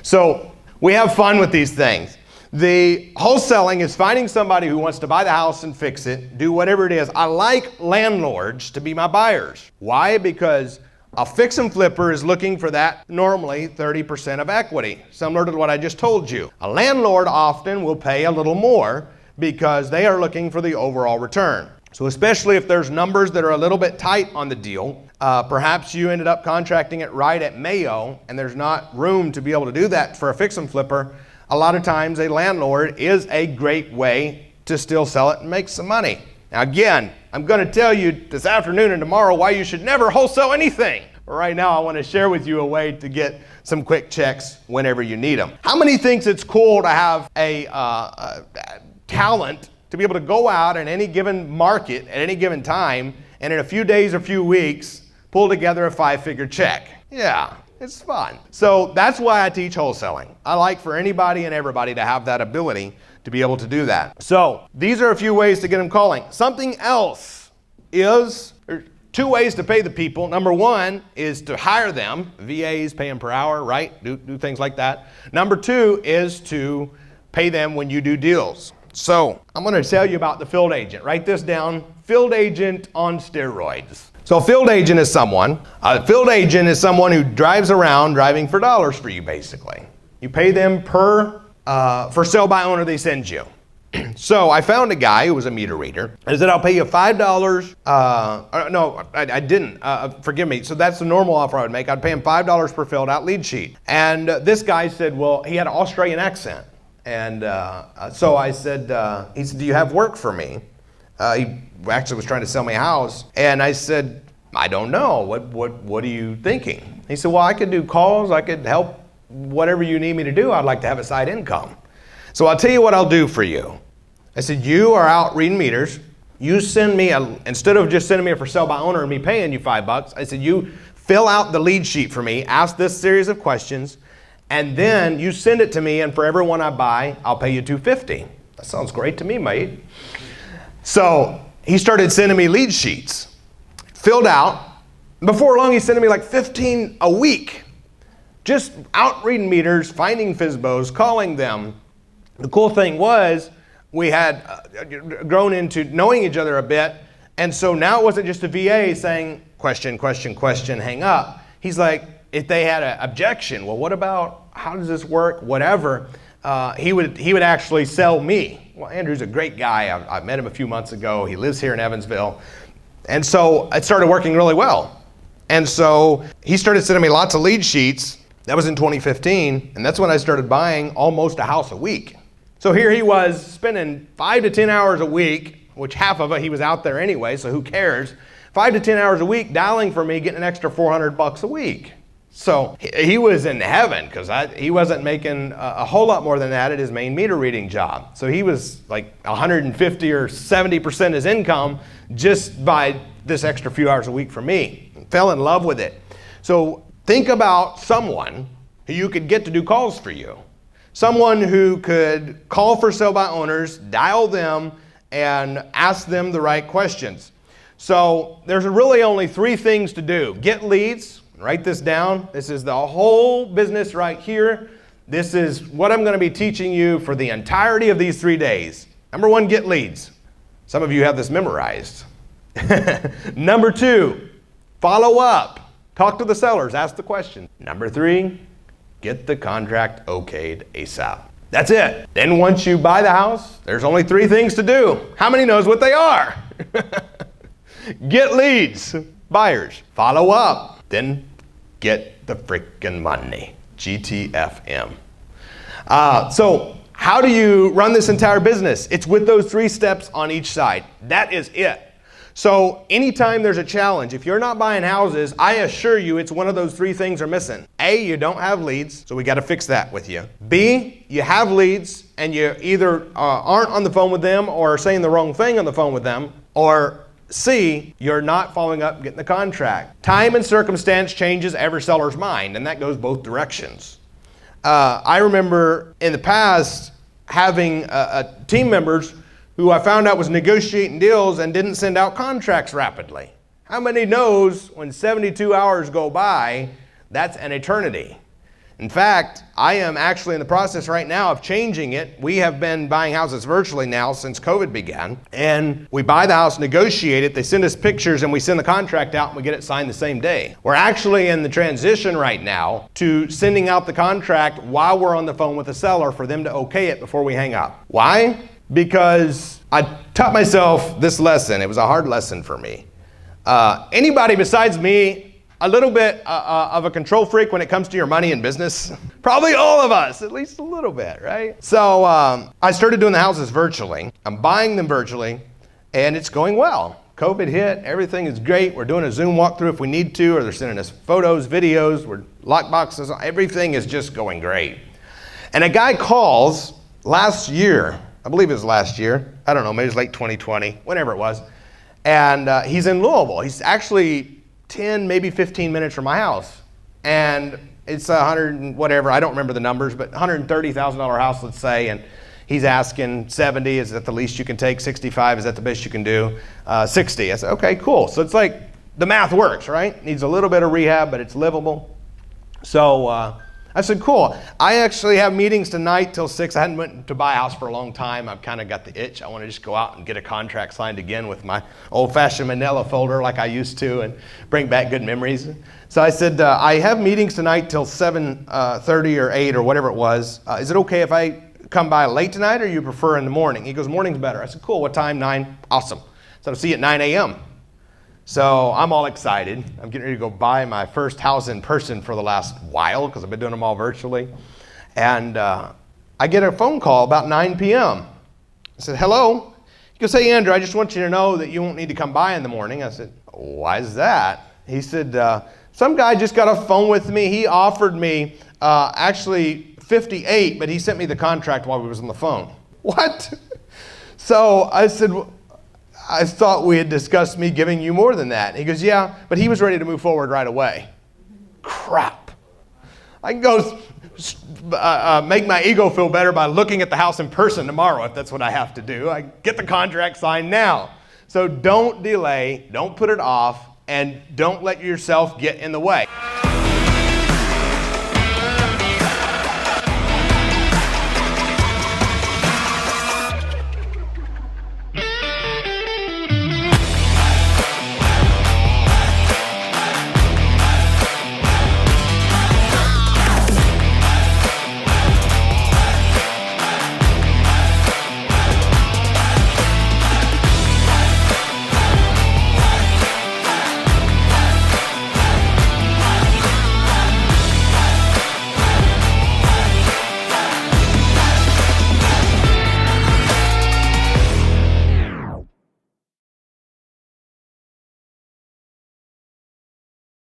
So we have fun with these things. The wholesaling is finding somebody who wants to buy the house and fix it, do whatever it is. I like landlords to be my buyers. Why? Because a fix and flipper is looking for that normally 30% of equity, similar to what I just told you. A landlord often will pay a little more because they are looking for the overall return. So especially if there's numbers that are a little bit tight on the deal, perhaps you ended up contracting it right at Mayo and there's not room to be able to do that for a fix and flipper. A lot of times a landlord is a great way to still sell it and make some money. Now again, I'm going to tell you this afternoon and tomorrow why you should never wholesale anything. But right now I want to share with you a way to get some quick checks whenever you need them. How many thinks it's cool to have a talent to be able to go out in any given market at any given time and in a few days or few weeks pull together a 5-figure check? Yeah. It's fun. So that's why I teach wholesaling. I like for anybody and everybody to have that ability to be able to do that. So these are a few ways to get them calling. Something else is, there's 2 ways to pay the people. Number 1 is to hire them. VAs, pay them per hour, right? Do things like that. Number 2 is to pay them when you do deals. So I'm going to tell you about the field agent. Write this down. Field agent on steroids. So a field agent is someone who drives around driving for dollars for you, basically. You pay them per for sale by owner they send you. So I found a guy who was a meter reader. I said, I'll pay you $5. No, I didn't. Forgive me. So that's the normal offer I would make. I'd pay him $5 per filled out lead sheet. And this guy said, well, he had an Australian accent. And so I said, he said, do you have work for me? He actually was trying to sell me a house. And I said, I don't know. What are you thinking? He said, well, I could do calls. I could help whatever you need me to do. I'd like to have a side income. So I'll tell you what I'll do for you. I said, you are out reading meters. You send me instead of just sending me a for sale by owner and me paying you $5, I said, you fill out the lead sheet for me, ask this series of questions, and then you send it to me, and for every one I buy, I'll pay you $250. That sounds great to me, mate. So he started sending me lead sheets, filled out. Before long, he's sending me like 15 a week. Just out reading meters, finding FSBOs, calling them. The cool thing was we had grown into knowing each other a bit. And so now it wasn't just a VA saying, question, question, question, hang up. He's like, if they had an objection, well, what about, how does this work, whatever, he would actually sell me. Well, Andrew's a great guy. I met him a few months ago. He lives here in Evansville. And so it started working really well. And so he started sending me lots of lead sheets. That was in 2015. And that's when I started buying almost a house a week. So here he was spending 5 to 10 hours a week, which half of it he was out there anyway, so who cares? 5 to 10 hours a week dialing for me, getting an extra $400 a week. So he was in heaven because he wasn't making a whole lot more than that at his main meter reading job. So he was like 150 or 70% his income just by this extra few hours a week for me. Fell in love with it. So think about someone who you could get to do calls for you. Someone who could call for sale by owners, dial them, and ask them the right questions. So there's really only 3 things to do. Get leads. Write this down. This is the whole business right here. This is what I'm going to be teaching you for the entirety of these 3 days. Number 1, get leads. Some of you have this memorized. Number 2, follow up. Talk to the sellers. Ask the question. Number 3, get the contract okayed ASAP. That's it. Then once you buy the house, there's only 3 things to do. How many knows what they are? Get leads, buyers, follow up, then get the freaking money. GTFM. So how do you run this entire business? It's with those 3 steps on each side. That is it. So anytime there's a challenge, if you're not buying houses, I assure you it's one of those 3 things are missing. A, you don't have leads, so we got to fix that with you. B, you have leads and you either aren't on the phone with them or saying the wrong thing on the phone with them, or C, you're not following up and getting the contract. Time and circumstance changes every seller's mind, and that goes both directions. I remember in the past having team members who I found out was negotiating deals and didn't send out contracts rapidly. How many knows when 72 hours go by, that's an eternity? In fact, I am actually in the process right now of changing it. We have been buying houses virtually now since COVID began. And we buy the house, negotiate it, they send us pictures, and we send the contract out and we get it signed the same day. We're actually in the transition right now to sending out the contract while we're on the phone with the seller for them to okay it before we hang up. Why? Because I taught myself this lesson. It was a hard lesson for me. Anybody besides me a little bit of a control freak when it comes to your money and business? Probably all of us, at least a little bit, right? So I started doing the houses virtually. I'm buying them virtually, and it's going well. COVID hit, everything is great. We're doing a Zoom walkthrough if we need to, or they're sending us photos, videos, we're lockboxes, everything is just going great. And a guy calls last year, I believe it was last year, I don't know, maybe it was late 2020, whenever it was, and he's in Louisville. He's actually 10, maybe 15 minutes from my house. And it's 100 and whatever, I don't remember the numbers, but $130,000 house, let's say, and he's asking 70, is that the least you can take? 65, is that the best you can do? 60, I said, okay, cool. So it's like, the math works, right? Needs a little bit of rehab, but it's livable. So I said, cool. I actually have meetings tonight till 6. I hadn't went to buy a house for a long time. I've kind of got the itch. I want to just go out and get a contract signed again with my old-fashioned manila folder like I used to and bring back good memories. So I said, I have meetings tonight till 7:30 or 8 or whatever it was. Is it okay if I come by late tonight, or you prefer in the morning? He goes, morning's better. I said, cool. What time? 9? Awesome. So I'll see you at 9 a.m. So I'm all excited. I'm getting ready to go buy my first house in person for the last while because I've been doing them all virtually. And I get a phone call about 9 p.m. I said, hello. He goes, hey, Andrew, I just want you to know that you won't need to come by in the morning. I said, why is that? He said, some guy just got a phone with me. He offered me actually 58, but he sent me the contract while we was on the phone. What? So I said, I thought we had discussed me giving you more than that. He goes, yeah, but he was ready to move forward right away. Crap. I can go make my ego feel better by looking at the house in person tomorrow if that's what I have to do. I get the contract signed now. So don't delay, don't put it off, and don't let yourself get in the way.